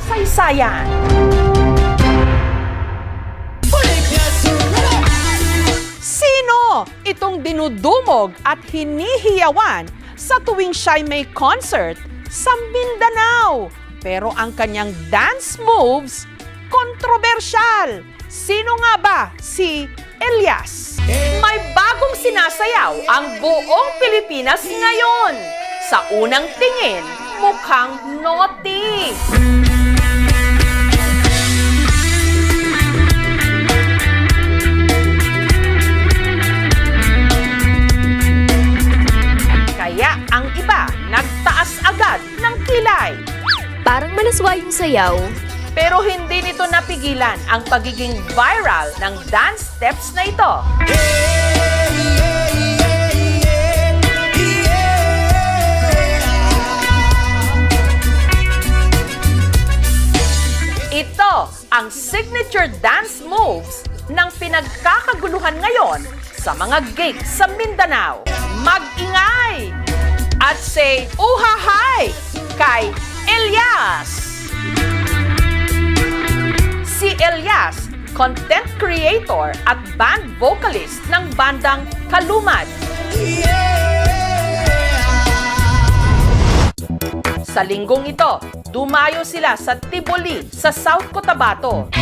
kasaysayan. Sino itong dinudumog at hinihiyawan sa tuwing siya'y may concert sa Mindanao? Pero ang kanyang dance moves, kontrobersyal. Sino nga ba si Elias? May bagong sinasayaw ang buong Pilipinas ngayon. Sa unang tingin, mukhang naughty. Kaya ang iba nagtaas agad ng kilay. Parang malaswa yung sayaw. Pero hindi nito napigilan ang pagiging viral ng dance steps na ito. Ito ang signature dance moves ng pinagkakaguluhan ngayon sa mga gigs sa Mindanao. Mag-ingay at say uhahay kay Elias! Si Elias, content creator at band vocalist ng bandang Kalumad. Sa linggong ito, dumayo sila sa Tiboli sa South Cotabato.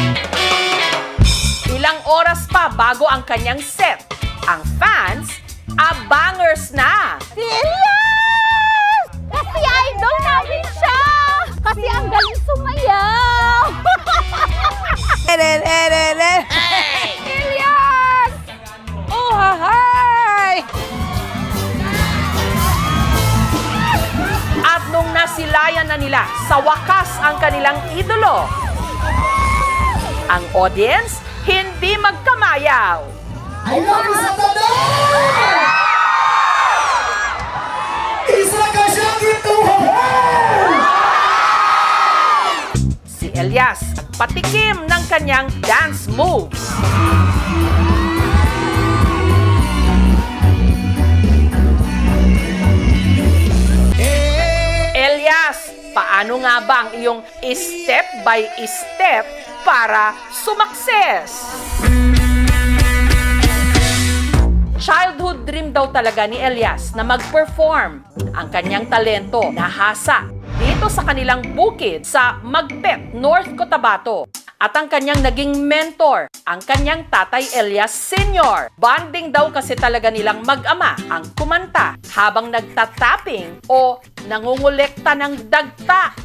Ilang oras pa bago ang kanyang set. Ang fans, abangers na! Si Elias! Kasi idol namin siya! Kasi ang galing sumayaw! Elias! Oh, hi! At nung nasilayan na nila sa wakas ang kanilang idolo, ang audience hindi magkamayaw. I love you, Santander! Isa ka siyang ituhahan! Si Elias patikim ng kanyang dance moves. Elias, paano nga ba ang iyong step by step para sumakses? Childhood dream daw talaga ni Elias na mag-perform. Ang kanyang talento nahasa dito sa kanilang bukid sa Magpet, North Cotabato. At ang kanyang naging mentor, ang kanyang tatay Elias Sr. Bonding daw kasi talaga nilang mag-ama ang kumanta habang nagtatapping o nangungulekta ng dagta